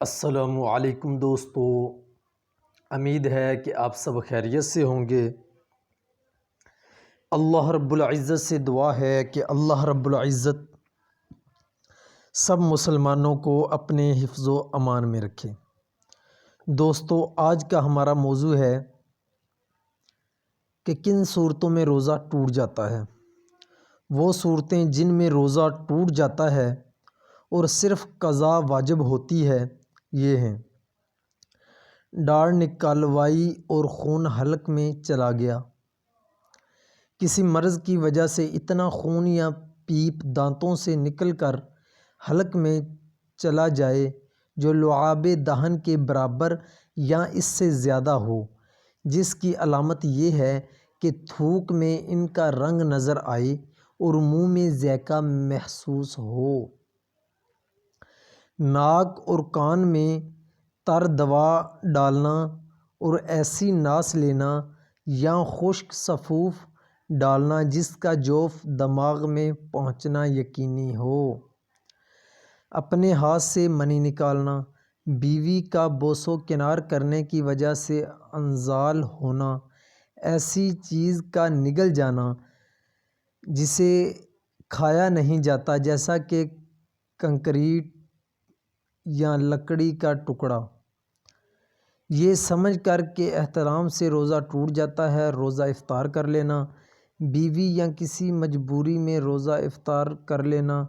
السلام علیکم دوستو، امید ہے کہ آپ سب خیریت سے ہوں گے۔ اللہ رب العزت سے دعا ہے کہ اللہ رب العزت سب مسلمانوں کو اپنے حفظ و امان میں رکھے۔ دوستو، آج کا ہمارا موضوع ہے کہ کن صورتوں میں روزہ ٹوٹ جاتا ہے۔ وہ صورتیں جن میں روزہ ٹوٹ جاتا ہے اور صرف قضا واجب ہوتی ہے یہ ہیں: ڈاڑھ نکلوائی اور خون حلق میں چلا گیا، کسی مرض کی وجہ سے اتنا خون یا پیپ دانتوں سے نکل کر حلق میں چلا جائے جو لعاب دہن کے برابر یا اس سے زیادہ ہو، جس کی علامت یہ ہے کہ تھوک میں ان کا رنگ نظر آئے اور منہ میں ذائقہ محسوس ہو۔ ناک اور کان میں تر دوا ڈالنا اور ایسی ناس لینا یا خشک سفوف ڈالنا جس کا جوف دماغ میں پہنچنا یقینی ہو۔ اپنے ہاتھ سے منی نکالنا، بیوی کا بوس و کنار کرنے کی وجہ سے انزال ہونا، ایسی چیز کا نگل جانا جسے کھایا نہیں جاتا جیسا کہ کنکریٹ یا لکڑی کا ٹکڑا، یہ سمجھ کر کہ احترام سے روزہ ٹوٹ جاتا ہے، روزہ افطار کر لینا۔ بیوی یا کسی مجبوری میں روزہ افطار کر لینا،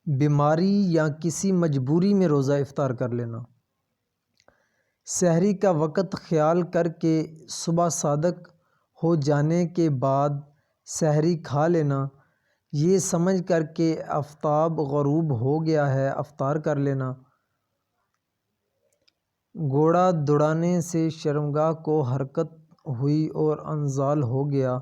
بیماری یا کسی مجبوری میں روزہ افطار کر لینا۔ سحری کا وقت خیال کر کے صبح صادق ہو جانے کے بعد سحری کھا لینا، یہ سمجھ کر کہ آفتاب غروب ہو گیا ہے افطار کر لینا۔ گھوڑا دوڑانے سے شرمگاہ کو حرکت ہوئی اور انزال ہو گیا،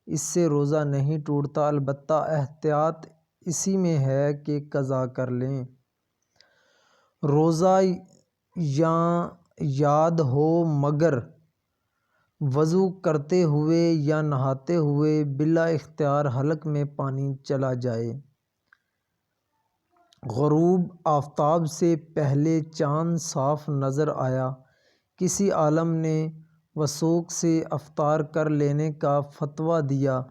اس سے روزہ نہیں ٹوٹتا، البتہ احتیاط اسی میں ہے کہ قضا کر لیں۔ روزہ یاد ہو مگر وضو کرتے ہوئے یا نہاتے ہوئے بلا اختیار حلق میں پانی چلا جائے۔ غروب آفتاب سے پہلے چاند صاف نظر آیا، کسی عالم نے وثوق سے افطار کر لینے کا فتویٰ دیا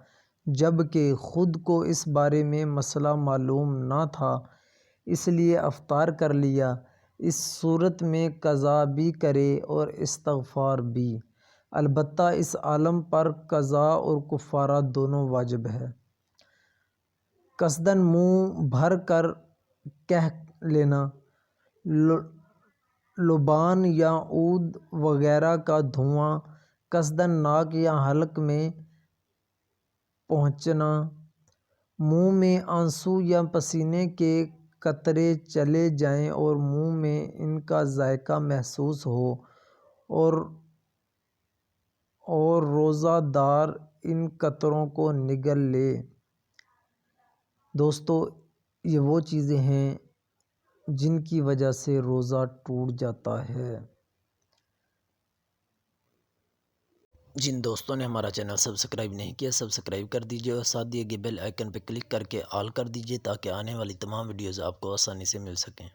جبکہ خود کو اس بارے میں مسئلہ معلوم نہ تھا، اس لیے افطار کر لیا، اس صورت میں قضا بھی کرے اور استغفار بھی، البتہ اس عالم پر قضا اور کفارہ دونوں واجب ہے۔ قصداً منہ بھر کر کہہ لینا، لبان یا عود وغیرہ کا دھواں قصداً ناک یا حلق میں پہنچنا، منہ میں آنسو یا پسینے کے قطرے چلے جائیں اور منہ میں ان کا ذائقہ محسوس ہو اور روزہ دار ان قطروں کو نگل لے۔ دوستو، یہ وہ چیزیں ہیں جن کی وجہ سے روزہ ٹوٹ جاتا ہے۔ جن دوستوں نے ہمارا چینل سبسکرائب نہیں کیا سبسکرائب کر دیجیے اور ساتھ دیے گئے بیل آئیکن پہ کلک کر کے آل کر دیجیے تاکہ آنے والی تمام ویڈیوز آپ کو آسانی سے مل سکیں۔